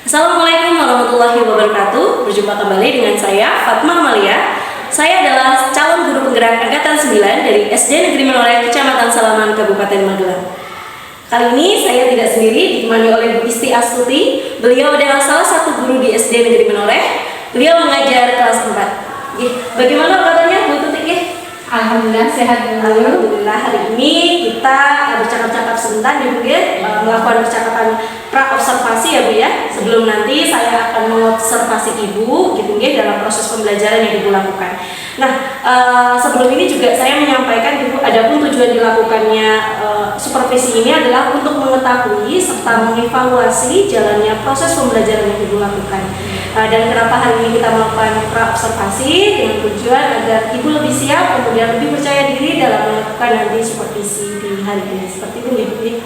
Assalamualaikum warahmatullahi wabarakatuh. Berjumpa kembali dengan saya Fatma Amalia. Saya adalah calon guru penggerak angkatan 9 dari SD Negeri Menoreh, Kecamatan Salaman, Kabupaten Magelang. Kali ini saya tidak sendiri, ditemani oleh Bu Isti Astuti. Beliau adalah salah satu guru di SD Negeri Menoreh. Beliau mengajar kelas 4. Bagaimana kabarnya Bu Tuti? Alhamdulillah sehat dulu. Alhamdulillah, hari ini kita bercakap-cakap sebentar ya Bu ya, melakukan percakapan pra-observasi ya Bu ya. Sebelum nanti saya akan mengobservasi Ibu gitu ya dalam proses pembelajaran yang Ibu lakukan. Nah, sebelum ini juga saya menyampaikan Ibu, adapun tujuan dilakukannya supervisi ini adalah untuk mengetahui serta mengevaluasi jalannya proses pembelajaran yang Ibu lakukan. Dan kenapa hari ini kita melakukan pra-observasi dengan tujuan agar Ibu lebih siap, kemudian lebih percaya diri dalam melakukan nanti supervisi di hari ini. Seperti itu Ibu.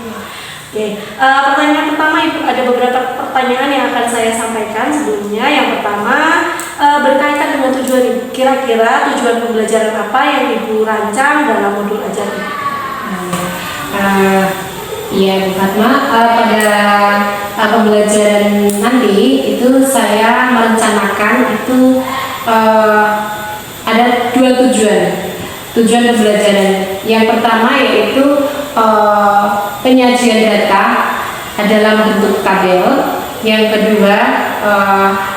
Oke. Pertanyaan pertama Ibu, ada beberapa pertanyaan yang akan saya sampaikan sebelumnya. Yang pertama berkaitan dengan tujuan Ibu. Kira-kira tujuan pembelajaran apa yang Ibu rancang dalam modul ajar Ibu? Iya Bu Fatma, pada pembelajaran nanti itu saya merencanakan itu ada dua tujuan pembelajaran. Yang pertama yaitu penyajian data dalam bentuk tabel. Yang kedua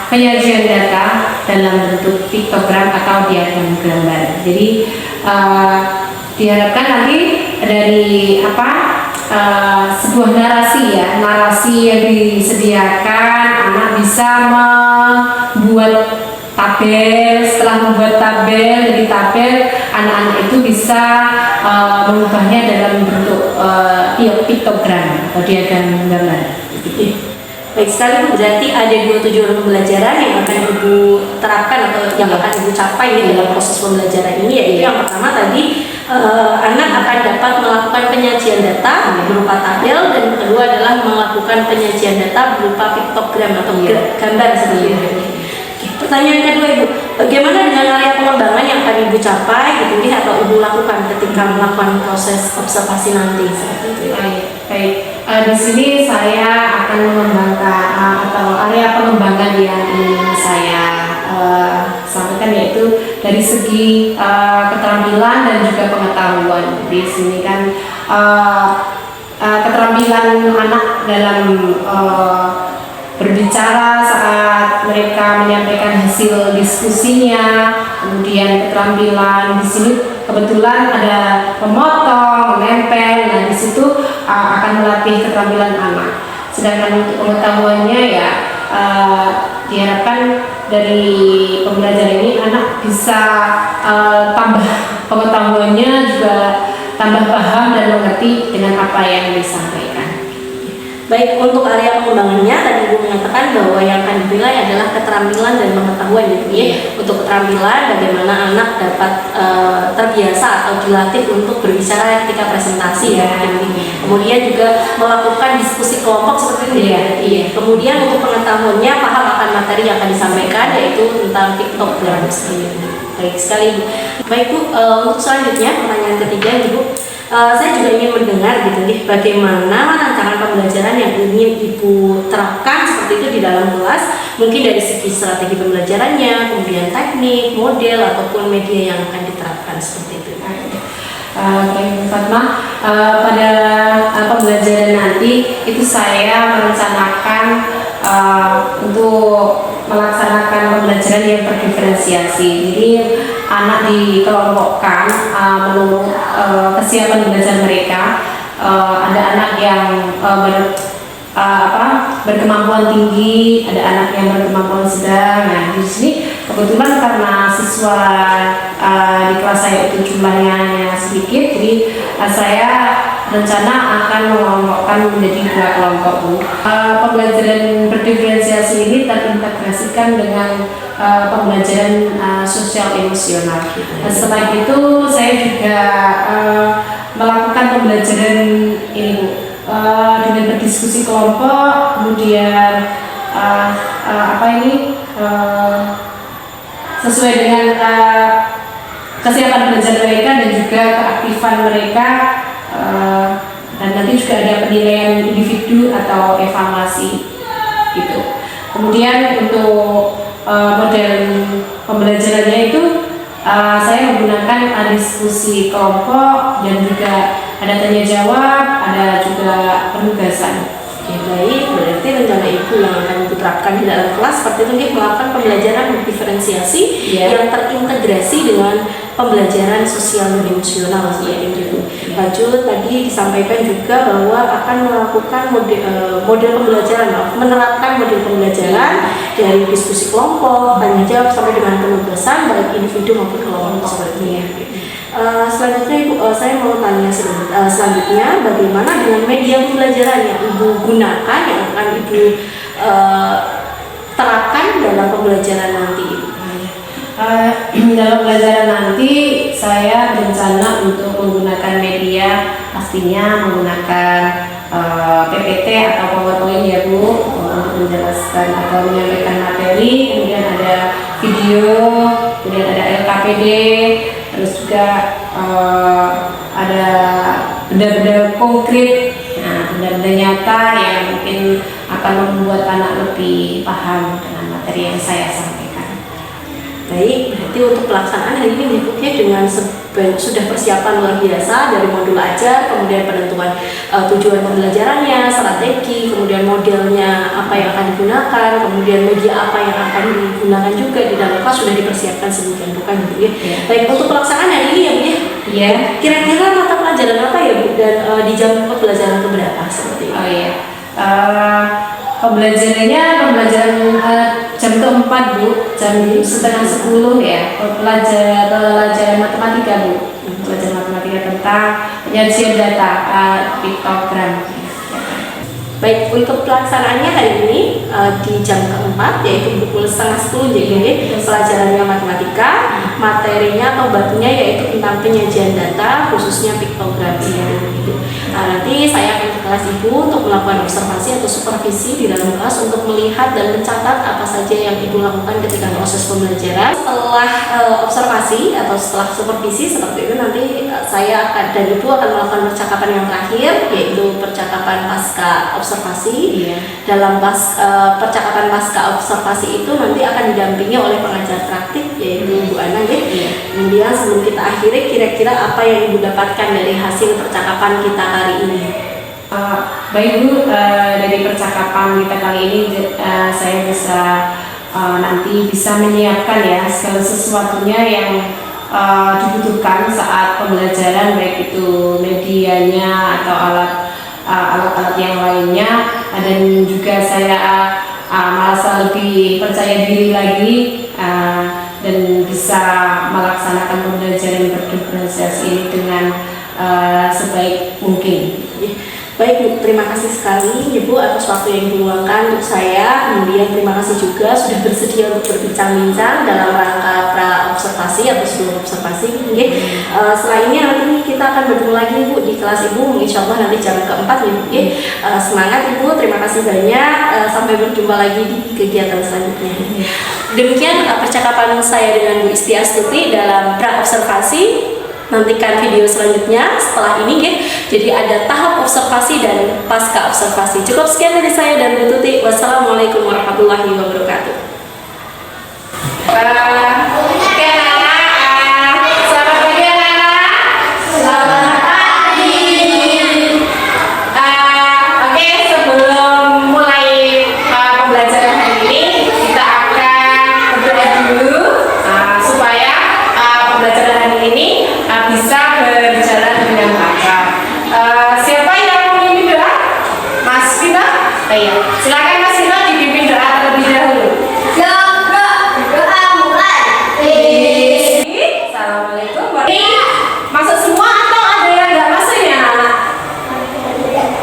penyajian data dalam bentuk piktogram atau diagram gambar. Jadi diharapkan nanti dari sebuah narasi yang disediakan, anak bisa membuat tabel. Setelah membuat tabel, dari tabel anak-anak itu bisa mengubahnya dalam bentuk piktogram atau diagram gambar. Baik sekali Bu, berarti ada dua tujuan pembelajaran yang akan Ibu terapkan atau yang akan Ibu capai dalam proses pembelajaran ini, yaitu yang pertama tadi anak akan dapat melakukan penyajian data berupa tabel, dan yang kedua adalah melakukan penyajian data berupa piktogram atau gambar seperti itu. Pertanyaan kedua Ibu, bagaimana dengan area pengembangan yang akan Ibu capai gitu atau Ibu lakukan ketika melakukan proses observasi nanti seperti itu? Baik. Di sini saya akan mengembangkan atau area pengembangan yang ingin saya sampaikan yaitu dari segi keterampilan dan juga pengetahuan. Di sini kan keterampilan anak dalam berbicara saat mereka menyampaikan hasil diskusinya, kemudian keterampilan di sini kebetulan ada memotong, menempel. Nah, di situ akan melatih keterampilan anak. Sedangkan untuk pengetahuannya ya diharapkan dari pembelajaran ini anak bisa tambah pengetahuannya, juga tambah paham dan mengerti dengan apa yang disampaikan. Baik, untuk area pengembangannya tadi Ibu mengatakan bahwa yang akan dinilai adalah keterampilan dan pengetahuan gitu ya. Untuk keterampilan, bagaimana anak dapat terbiasa atau dilatih untuk berbicara ketika presentasi ya. Kemudian juga melakukan diskusi kelompok seperti itu ya. Kemudian untuk pengetahuannya paham akan materi yang akan disampaikan, yaitu tentang piktogram. Baik sekali Bu. Baik Bu, untuk selanjutnya pertanyaan ketiga Ibu. Saya juga ingin mendengar gitu nih, bagaimana rancangan pembelajaran yang ingin Ibu terapkan seperti itu di dalam kelas, mungkin dari segi strategi pembelajarannya, kemudian teknik, model ataupun media yang akan diterapkan seperti itu. Baik Fatma, pada pembelajaran nanti itu saya merencanakan untuk melaksanakan pembelajaran yang berdiferensiasi. Jadi anak dikelompokkan menurut kesiapan belajar mereka. Ada anak yang berkemampuan tinggi, ada anak yang berkemampuan sedang. Nah, di sini kebetulan karena siswa di kelas saya itu jumlahnya hanya sedikit, jadi saya rencana akan mengelompokkan menjadi 2 kelompok Bu. Pembelajaran berdiferensiasi ini terintegrasikan dengan pembelajaran sosial emosional. Setelah itu saya juga melakukan pembelajaran ini dengan berdiskusi kelompok, kemudian sesuai dengan kesiapan belajar mereka dan juga keaktifan mereka, dan nanti juga ada penilaian individu atau evaluasi gitu. Kemudian untuk model pembelajarannya itu saya menggunakan diskusi kelompok dan juga ada tanya jawab, ada juga penugasan. Oke, baik, berarti rencana Ibu yang akan diterapkan di dalam kelas seperti itu nih, melakukan pembelajaran diferensiasi yang terintegrasi dengan pembelajaran sosial dan emosional seperti itu. Lanjut, tadi disampaikan juga bahwa akan melakukan model pembelajaran, menerapkan model pembelajaran dari diskusi kelompok, tanya jawab sampai dengan penugasan baik individu maupun kelompok seperti itu. Selanjutnya Ibu, saya mau tanya selanjutnya bagaimana dengan media pembelajaran yang Ibu gunakan, yang akan Ibu terapkan dalam pembelajaran nanti Ibu? Dalam pelajaran nanti saya berencana untuk menggunakan media, pastinya menggunakan PPT atau PowerPoint ya Bu, untuk menjelaskan atau menyampaikan materi. Kemudian ada video, kemudian ada LKPD, terus juga ada benda-benda konkret, benda-benda nyata yang mungkin akan membuat anak lebih paham dengan materi yang saya sampaikan. Baik, berarti untuk pelaksanaan hari ini Ibu dengan sudah persiapan luar biasa dari modul ajar, kemudian penentuan tujuan pembelajarannya, strategi, kemudian modelnya apa yang akan digunakan, kemudian media apa yang akan digunakan juga di dalam kelas sudah dipersiapkan sedemikian rupa Ibu ya. Baik, untuk pelaksanaan hari ini ya Bu ya. Kira-kira mata pelajaran apa ya Bu, dan di jam pelajaran keberapa seperti itu? Pembelajaran jam keempat Bu, jam 9:30 ya. Pelajaran matematika Bu, pelajaran matematika tentang penyajian data, piktogram. Baik, untuk pelaksanaannya hari ini di jam keempat yaitu pukul 9:30 jadi pelajarannya matematika, materinya atau batunya yaitu tentang penyajian data khususnya piktografi. Nanti saya akan ke kelas Ibu untuk melakukan observasi atau supervisi di dalam kelas untuk melihat dan mencatat apa saja yang Ibu lakukan ketika proses pembelajaran. Setelah observasi atau setelah supervisi seperti itu nanti saya akan dan Ibu akan melakukan percakapan yang terakhir yaitu percakapan pasca observasi. Dalam percakapan pasca observasi itu nanti akan didampingi oleh pengajar praktik yaitu Bu Ana ya. Kemudian sebelum kita akhiri, kira-kira apa yang Ibu dapatkan dari hasil percakapan kita kali ini? Baik Bu, dari percakapan kita kali ini saya bisa nanti bisa menyiapkan ya segala sesuatunya yang dibutuhkan saat pembelajaran, baik itu medianya atau alat-alat yang lainnya, dan juga saya merasa lebih percaya diri lagi dan bisa melaksanakan pembelajaran berdiferensiasi ini dengan sebaik mungkin. Baik Bu, terima kasih sekali Ibu atas waktu yang diluangkan untuk saya. Kemudian terima kasih juga sudah bersedia untuk berbincang-bincang dalam rangka pra-observasi atau sebelum observasi. Setelah ini nanti kita akan bertemu lagi Bu di kelas Ibu, insya Allah nanti jam keempat ya Bu. Semangat Ibu, terima kasih banyak. Sampai berjumpa lagi di kegiatan selanjutnya. Demikian percakapan saya dengan Bu Isti Astuti dalam pra-observasi. Nantikan video selanjutnya setelah ini ya. Jadi ada tahap observasi dan pasca observasi. Cukup sekian dari saya dan Bu Tuti. Wassalamualaikum warahmatullahi wabarakatuh. Silakan Mas Sino dipimpin doa terlebih dahulu. Assalamualaikum warahmatullahi. Masuk semua atau ada yang nggak masuk ya anak?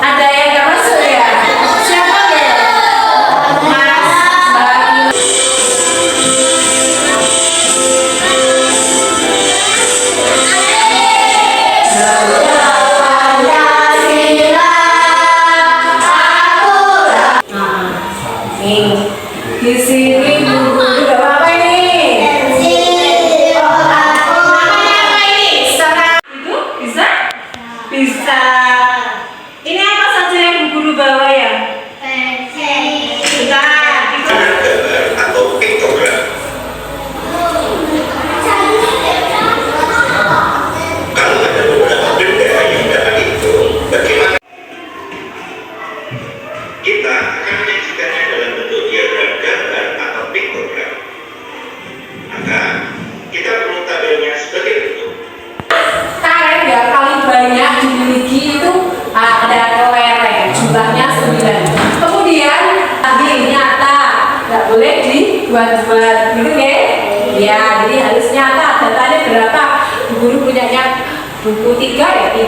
Ada yang nggak masuk ya? Siapa ya? Mas. Di sini guru apa ini? Apa ini? Itu bisa? Bisa. Ini apa saja yang guru bawa ya? Bentar.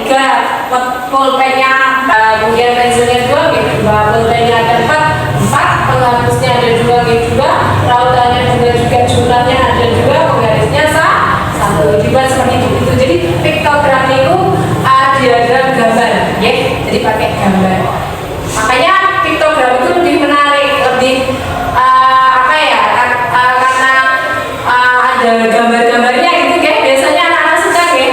3, pulpennya, kemudian pensilnya 2, G2, pulpennya ada 4, penghapusnya ada 2, G2, rautannya juga jumlahnya ada 2, penggarisnya 1. Dibuat seperti itu. Jadi piktogram itu diagram gambar, ya. Jadi pakai gambar. Makanya piktogram itu lebih menarik, lebih karena ada gambar-gambarnya gitu, ya. Biasanya anak-anak suka, ya.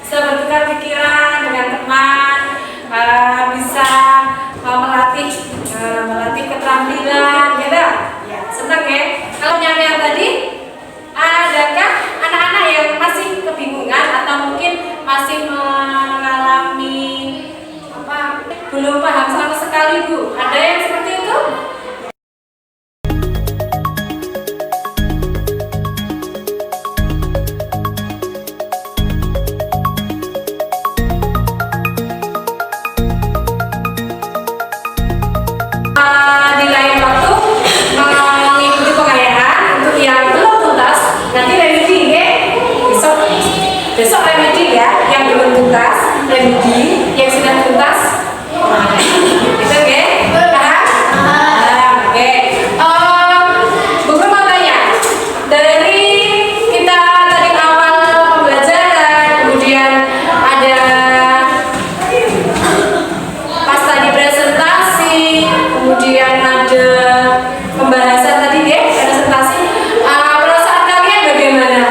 Bisa bertukar pikiran dengan teman, bisa melatih keterampilan, gitu. Ya, senang ya. Kalau yang tadi, adakah anak-anak yang masih kebingungan atau mungkin masih mengalami belum paham sama sekali, Bu? Ada yang seperti itu? Di lain waktu mengikuti pengayaan untuk yang belum tuntas, nanti remedi ya. Besok remedi ya, yang belum tuntas, remedi, yang sudah tuntas. Gitu ya? Oke. Buku mau tanya, dari kita tadi awal pembelajaran, kemudian ada pas tadi presentasi, kemudian ada pembahasan tadi ya, presentasi. Perasaan kalian bagaimana?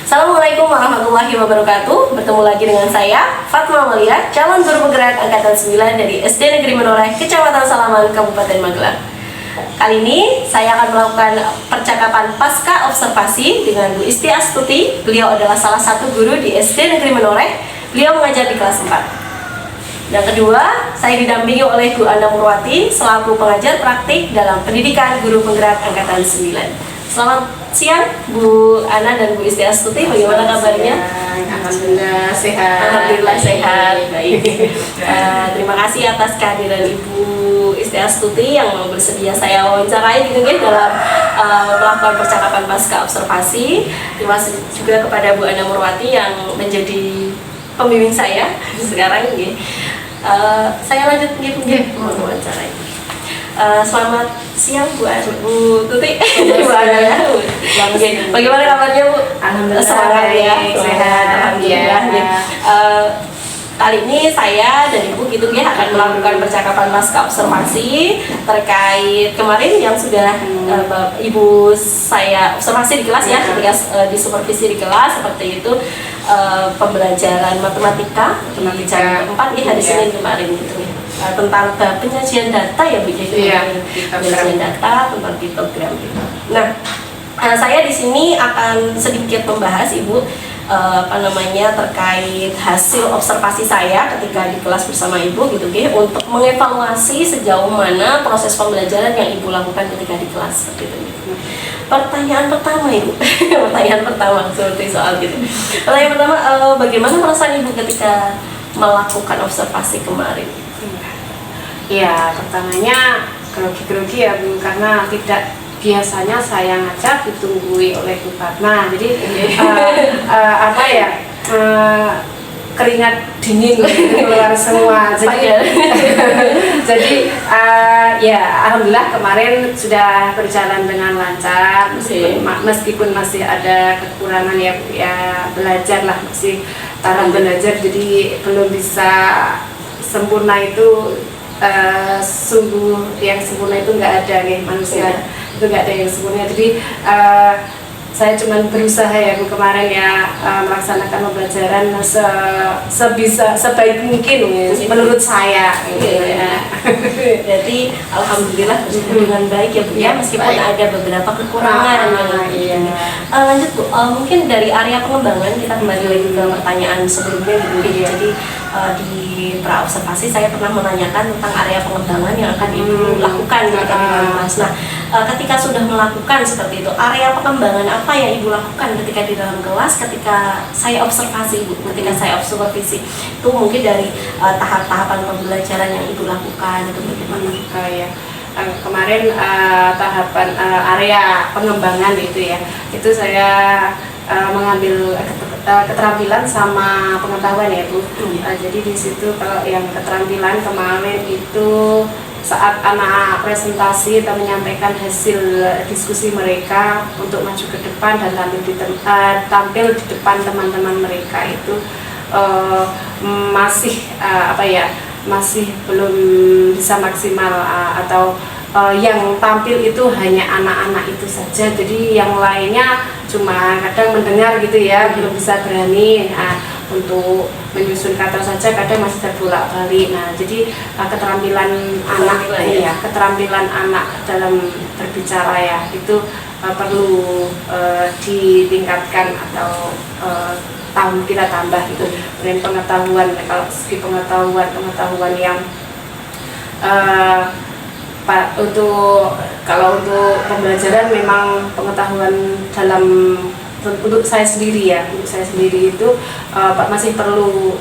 Assalamualaikum warahmatullahi wabarakatuh. Bertemu lagi dengan saya, Fatma Amalia, calon guru penggerak angkatan 9 dari SD Negeri Menoreh, Kecamatan Salaman, Kabupaten Magelang. Kali ini saya akan melakukan percakapan pasca observasi dengan Bu Isti Astuti. Beliau adalah salah satu guru di SD Negeri Menoreh. Beliau mengajar di kelas 4. Yang kedua, saya didampingi oleh Bu Ana Murwati selaku pengajar praktik dalam pendidikan guru penggerak angkatan 9. Selamat siang Bu Ana dan Bu Isti Astuti, bagaimana kabarnya? Alhamdulillah sehat. Alhamdulillah sehat, baik. Terima kasih atas kehadiran Ibu Isti Astuti yang bersedia saya wawancarai gitu ya dalam melakukan percakapan pasca observasi. Terima kasih juga kepada Bu Ana Murwati yang menjadi pembimbing saya sekarang ya. Saya lanjut gitu wawancarai. Selamat siang Bu Tuti. Bu Ana ya. Bagaimana kabarnya Bu? Alhamdulillah semangat ya, sehat. Alhamdulillah ya. Kali ini saya dan Ibu gitu ya akan melakukan percakapan pasca observasi terkait kemarin yang sudah Ibu saya observasi di kelas ya, ketika disupervisi di kelas seperti itu, pembelajaran matematika di jam 4 ya hari Senin kemarin gitu ya. Tentang penyajian data ya Bu, penyajian data tentang piktogram gitu. Nah, saya di sini akan sedikit membahas Ibu terkait hasil observasi saya ketika di kelas bersama Ibu gitu nggih, untuk mengevaluasi sejauh mana proses pembelajaran yang Ibu lakukan ketika di kelas seperti itu. Pertanyaan pertama Ibu, pertanyaan pertama seperti soal gitu. Pertanyaan pertama, bagaimana perasaan Ibu ketika melakukan observasi kemarin? Ya, pertamanya grogi-grogi ya Bu, karena tidak biasanya saya ngajak ditungguin oleh Bu Fatma. Jadi keringat dingin keluar semua. Jadi ya alhamdulillah kemarin sudah berjalan dengan lancar, meskipun masih ada kekurangan ya Bu, ya belajar lah, masih tahap belajar, jadi belum bisa sempurna itu. Sungguh yang sempurna itu nggak ada nih, manusia itu nggak ada yang sempurna. Jadi saya cuma berusaha ya Bu kemarin ya, melaksanakan pembelajaran sebaik mungkin menurut saya gitu ya. Berarti alhamdulillah dengan baik ya Bu ya, meskipun ada beberapa kekurangan. Iya. Lanjut Bu, mungkin dari area pengembangan kita kembali lagi ke pertanyaan sebelumnya Bu. Jadi di pra observasi saya pernah menanyakan tentang area pengembangan yang akan Ibu lakukan ketika di dalam kelas. Nah, ketika sudah melakukan seperti itu, area pengembangan apa yang Ibu lakukan ketika di dalam kelas, ketika saya observasi Ibu, ketika saya observasi itu mungkin dari tahap-tahapan pembelajaran yang Ibu lakukan itu bagaimana? Ya. Kemarin tahapan area pengembangan itu saya mengambil keterampilan sama pengetahuan ya Bu. Jadi di situ kalau yang keterampilan kemarin itu saat anak presentasi atau menyampaikan hasil diskusi mereka untuk maju ke depan dan tampil di depan teman-teman mereka itu masih belum bisa maksimal, atau yang tampil itu hanya anak-anak itu saja, jadi yang lainnya cuma kadang mendengar gitu ya, belum bisa berani untuk menyusun kata saja, kadang masih terbolak-balik. Nah, jadi keterampilan anak dalam berbicara ya itu perlu ditingkatkan atau kita tambah gitu. Dan pengetahuan, kalau segi pengetahuan yang kalau untuk pembelajaran memang pengetahuan dalam untuk saya sendiri itu masih perlu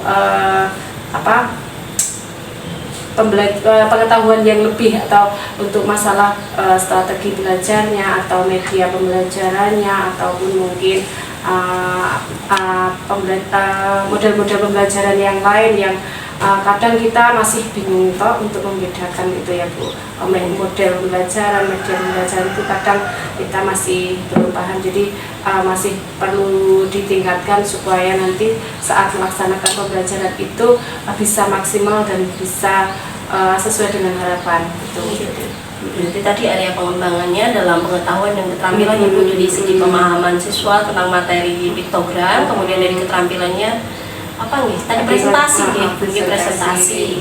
pengetahuan yang lebih, atau untuk masalah strategi belajarnya atau media pembelajarannya, ataupun mungkin model-model pembelajaran yang lain yang kadang kita masih bingung untuk membedakan itu ya Bu. Model pembelajaran, media pembelajaran itu kadang kita masih belum paham, jadi masih perlu ditingkatkan supaya nanti saat melaksanakan pembelajaran itu bisa maksimal dan bisa sesuai dengan harapan itu. Berarti tadi area pengembangannya dalam pengetahuan dan keterampilan Ibu dari segi pemahaman siswa tentang materi piktogram, kemudian dari keterampilannya apa nih? Tadi presentasi,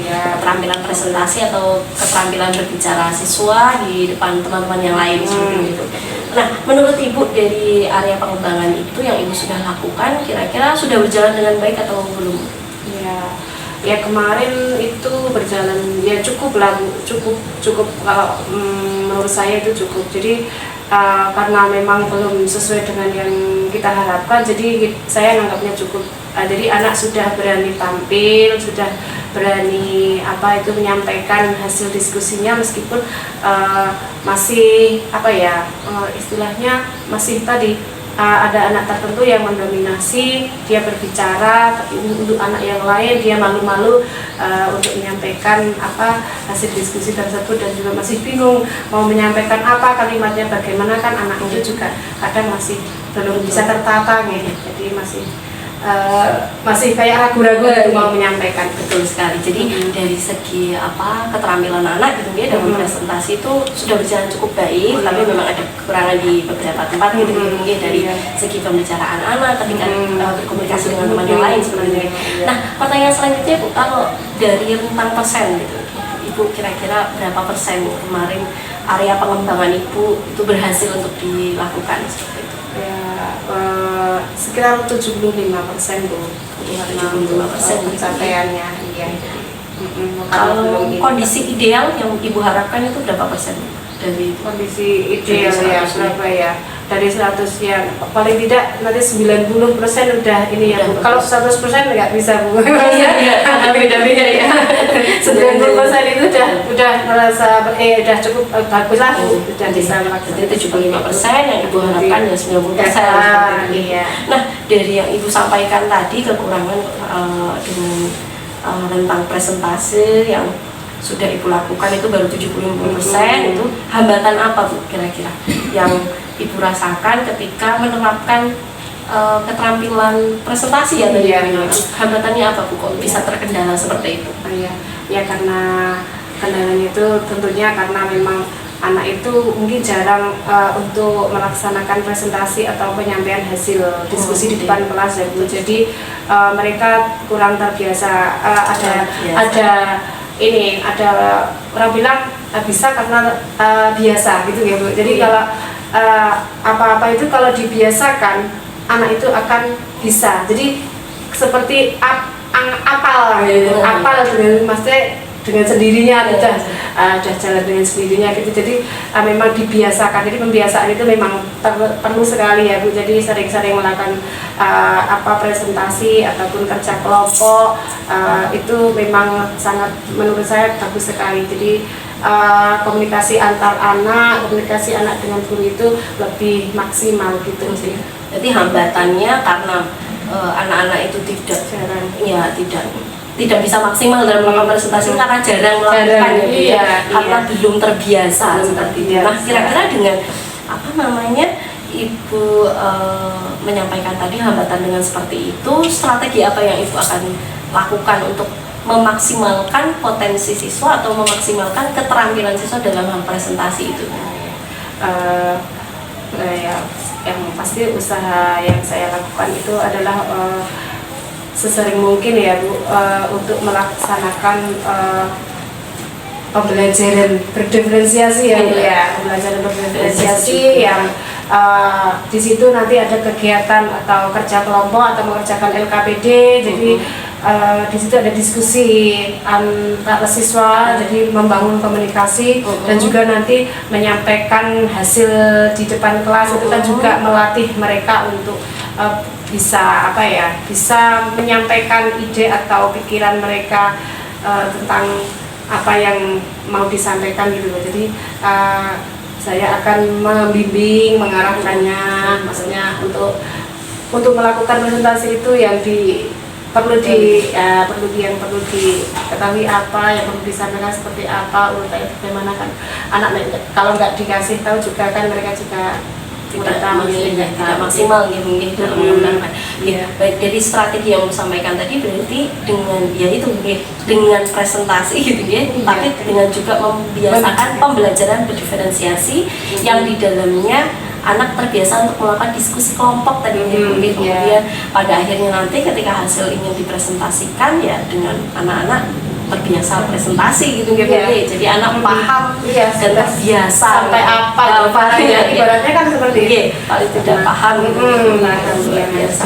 keterampilan presentasi atau keterampilan berbicara siswa di depan teman-teman yang lain seperti itu. Nah, menurut Ibu dari area pengembangan itu yang Ibu sudah lakukan, kira-kira sudah berjalan dengan baik atau belum? Ya kemarin itu berjalan ya cukup lah Bu, cukup kalau menurut saya itu cukup. Jadi karena memang belum sesuai dengan yang kita harapkan, jadi saya anggapnya cukup. Jadi anak sudah berani tampil, sudah berani menyampaikan hasil diskusinya, meskipun masih istilahnya masih tadi ada anak tertentu yang mendominasi, dia berbicara, tapi untuk anak yang lain dia malu-malu untuk menyampaikan hasil diskusi tersebut, dan juga masih bingung mau menyampaikan apa kalimatnya, bagaimana, kan anak itu juga kadang masih belum bisa tertata gitu. Jadi masih kayak ragu-ragu mau menyampaikan. Betul sekali. Jadi dari segi keterampilan anak gitu ya dalam presentasi itu sudah berjalan cukup baik, tapi memang ada kekurangan di beberapa tempat gitu ya, dari segi pembicaraan anak ketika berkomunikasi dengan teman yang lain seperti itu. Nah, pertanyaan selanjutnya Bu, kalau dari rentang persen gitu, Ibu kira-kira berapa persen kemarin area pengembangan Ibu itu berhasil untuk dilakukan seperti itu? Ya, sekitar 75% Bu. 75% pencapaiannya. Iya. Kalau kondisi ideal yang Ibu harapkan itu berapa persen dari kondisi ideal dari ya 100 berapa ya? Dari 100 ya paling tidak nanti 90% udah ini ya Bu. Kalau 100% nggak bisa Bu. Beda-beda ya. 90% itu udah merasa udah cukup bagus lah Bu. Udah bisa melakukan. Jadi 75% yang Ibu harapkan ya 90%. Iya. Nah, dari yang Ibu sampaikan tadi kekurangan dengan tentang presentase yang sudah Ibu lakukan itu baru 70-50%, itu hambatan apa Bu kira-kira yang Ibu rasakan ketika menerapkan keterampilan presentasi ya tadi? Iya. Hambatannya apa Bu kok bisa terkendala seperti itu? Iya. Ya karena kendalanya itu tentunya karena memang anak itu mungkin jarang untuk melaksanakan presentasi atau penyampaian hasil diskusi di depan kelas ya Bu. Jadi mereka kurang terbiasa. Ada orang bilang bisa karena biasa gitu ya Bu. Jadi kalau apa-apa itu kalau dibiasakan anak itu akan bisa. Jadi seperti apal gitu. Apal dengan maksudnya dengan sendirinya udah jalan dengan sendirinya gitu. Jadi memang dibiasakan. Jadi pembiasaan itu memang perlu sekali ya Bu. Jadi sering-sering melakukan presentasi ataupun kerja kelompok itu memang sangat menurut saya bagus sekali. Jadi komunikasi antar anak, komunikasi anak dengan guru itu lebih maksimal gitu sih. Jadi hambatannya karena anak-anak itu tidak bisa maksimal dalam melakukan presentasi karena jarang melakukan karena belum terbiasa seperti itu. Nah, kira-kira dengan Ibu menyampaikan tadi hambatan dengan seperti itu, strategi apa yang Ibu akan lakukan untuk memaksimalkan potensi siswa atau memaksimalkan keterampilan siswa dalam hal presentasi itu? Yang pasti usaha yang saya lakukan itu adalah sesering mungkin ya Bu, untuk melaksanakan pembelajaran berdiferensiasi ya Bu ya, pembelajaran berdiferensiasi yang di situ nanti ada kegiatan atau kerja kelompok atau mengerjakan LKPD. Jadi di situ ada diskusi antara siswa, jadi membangun komunikasi dan juga nanti menyampaikan hasil di depan kelas. Itu kan juga melatih mereka untuk bisa bisa menyampaikan ide atau pikiran mereka tentang apa yang mau disampaikan gitu loh. Jadi saya akan membimbing, mengarahkannya, maksudnya untuk melakukan presentasi itu yang perlu diketahui apa yang perlu disampaikan seperti apa, urutannya bagaimana kan anak kalau nggak dikasih tahu juga kan mereka juga tidak maksimal gitu dalam mengembangkan. Baik, dari strategi yang disampaikan tadi berarti dengan presentasi gitu ya, tapi dengan juga membiasakan pembelajaran berdiferensiasi yang di dalamnya anak terbiasa untuk melakukan diskusi kelompok tadi kemudian pada akhirnya nanti ketika hasil ingin dipresentasikan ya dengan anak-anak terbiasa presentasi gitu jadi anak paham dan terbiasa sampai apa ibaratnya kan seperti itu paling tidak paham gitu biasa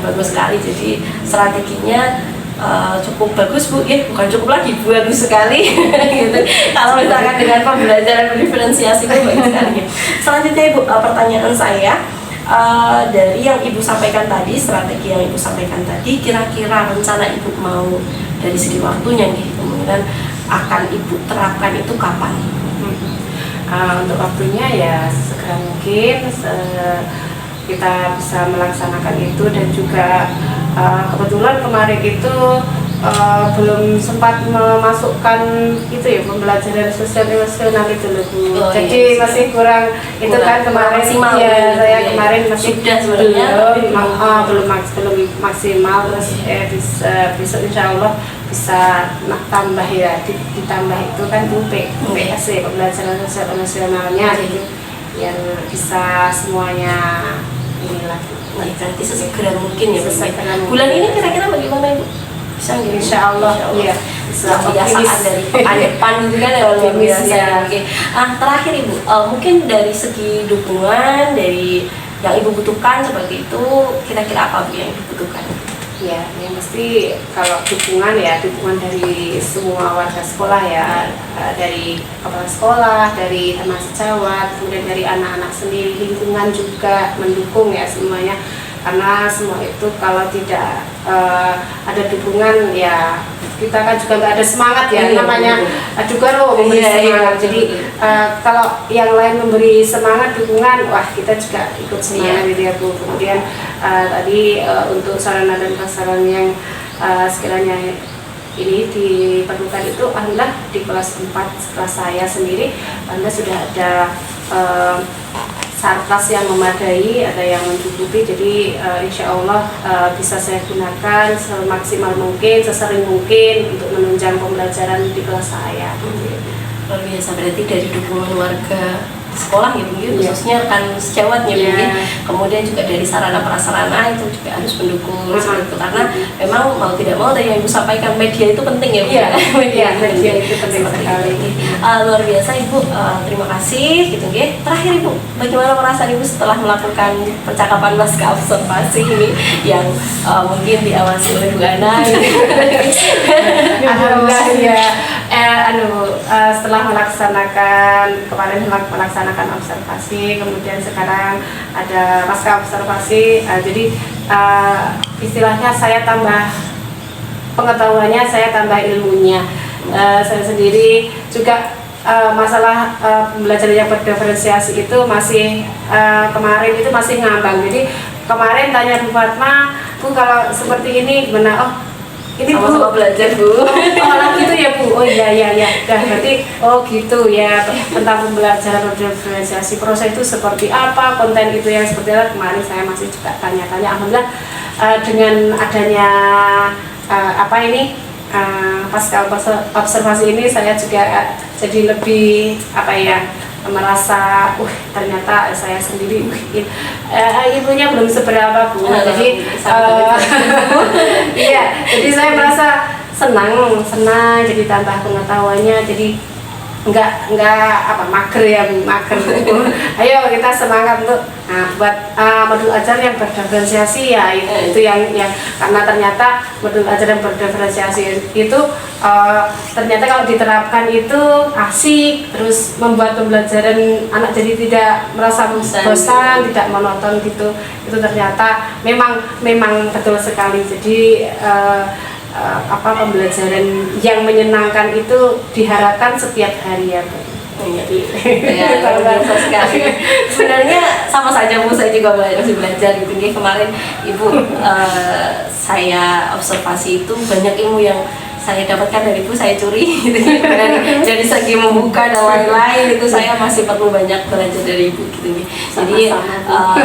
bagus sekali. Jadi strateginya cukup bagus Bu ya, bukan cukup lagi bagus sekali gitu. Kalau misalkan dengan pembelajaran diferensiasi itu bagus sekali. Selanjutnya Ibu, pertanyaan saya dari yang Ibu sampaikan tadi, strategi yang Ibu sampaikan tadi, kira-kira rencana Ibu mau dari segi waktunya nih kemudian akan Ibu terapkan itu kapan? Untuk waktunya ya segera mungkin kita bisa melaksanakan itu, dan juga kebetulan kemarin itu belum sempat memasukkan itu ya pembelajaran sosial emosional itu loh Bu. Jadi masih kurang itu kan kemarin saya kemarin masih belum maksimal. Terus besok insya Allah bisa tambah ya, ditambah itu kan PSE pembelajaran sosial emosionalnya gitu, yang bisa semuanya inilah. Nah, berarti sesegera mungkin ya bulan ini kira-kira bagaimana Ibu? Insya Allah iya, kebiasaan dari pekan depan gitu kan ya, luar biasa ya. Terakhir Ibu, mungkin dari segi dukungan dari yang Ibu butuhkan seperti itu, kira-kira apa Bu yang Ibu butuhkan? Ya, yang mesti kalau dukungan ya dukungan dari semua warga sekolah ya, dari kepala sekolah, dari teman sejawat, kemudian dari anak-anak sendiri, lingkungan juga mendukung ya semuanya, karena semua itu kalau tidak ada dukungan ya kita kan juga nggak ada semangat ya, namanya juga loh memberi semangat. Jadi kalau yang lain memberi semangat dukungan, wah kita juga ikut semangat gitu ya Bu. Kemudian tadi untuk sarana dan prasarana yang sekiranya ini diperlukan itu, alhamdulillah di kelas 4 kelas saya sendiri alhamdulillah sudah ada sarkas yang memadai, ada yang mencukupi, jadi insya Allah bisa saya gunakan semaksimal mungkin, sesering mungkin untuk menunjang pembelajaran di kelas saya. Luar biasa, berarti dari dukungan warga sekolah ya Bu, khususnya rekan sejawat ya Bu, kemudian juga dari sarana prasarana itu juga harus mendukung seperti itu, karena memang mau tidak mau tadi yang Ibu sampaikan, media itu penting ya Bu. Media itu penting sekali. Luar biasa Ibu, terima kasih gitu ya. Terakhir Ibu, bagaimana perasaan Ibu setelah melakukan percakapan pasca observasi ini yang mungkin diawasi oleh Bu Ana gitu. Alhamdulillah ya. Setelah melaksanakan kemarin melaksanakan observasi, kemudian sekarang ada pasca observasi, jadi istilahnya saya tambah pengetahuannya, saya tambah ilmunya. Saya sendiri juga masalah pembelajaran yang berdiferensiasi itu masih kemarin itu masih ngambang. Jadi kemarin tanya Bu Fatma, Bu kalau seperti ini gimana? Oh ini sama-sama belajar Bu. Oh gitu ya Bu. Oh iya. Dah berarti oh gitu ya, tentang pembelajaran berdiferensiasi proses itu seperti apa, konten itu yang seperti apa. Kemarin saya masih juga tanya-tanya. Alhamdulillah dengan adanya pasca observasi ini saya juga jadi lebih merasa ternyata saya sendiri ibunya belum seberapa Bu. Jadi jadi saya merasa senang jadi tambah pengetahuannya, jadi enggak mager ya Bu, mager. Ayo kita semangat untuk buat modul ajar yang berdiferensiasi ya, itu yang karena ternyata modul ajar yang berdiferensiasi itu ternyata kalau diterapkan itu asik, terus membuat pembelajaran anak jadi tidak merasa bosan, tidak monoton gitu. Itu ternyata memang betul sekali. Jadi pembelajaran yang menyenangkan itu diharapkan setiap hari ya Bu. Jadi luar biasa sekali. Sebenarnya sama saja Bu, saya juga masih belajar gitu. Kemarin Ibu saya observasi itu banyak ilmu yang saya dapatkan dari Ibu, saya curi gitu. Dari segi membuka dan lain-lain itu saya masih perlu banyak belajar dari Ibu gitu. Jadi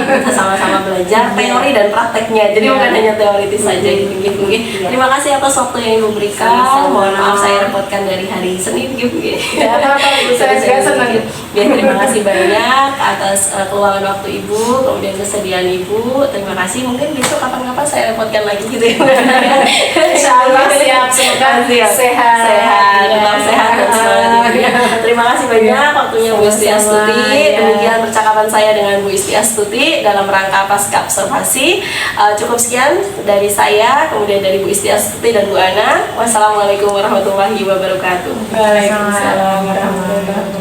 kita sama-sama belajar teori dan prakteknya. Jadi bukan hanya teoritis saja gitu. Terima kasih atas waktu yang Ibu berikan. Mohon maaf saya repotkan dari hari Senin gitu. Saya juga senang. Terima kasih banyak atas keluangan waktu Ibu, kemudian kesediaan Ibu. Terima kasih. Mungkin besok kapan-kapan saya repotkan lagi gitu ya. Insyaallah siap. Semoga sehat, tetap sehat dan semangat Ibu. Terima kasih banyak waktunya Bu Istiastuti. Demikian percakapan saya dengan Bu Istiastuti dalam rangka pasca observasi. Cukup sekian dari saya, kemudian dari Bu Istiastuti dan Bu Ana. Wassalamualaikum warahmatullahi wabarakatuh. Waalaikumsalam warahmatullahi wabarakatuh.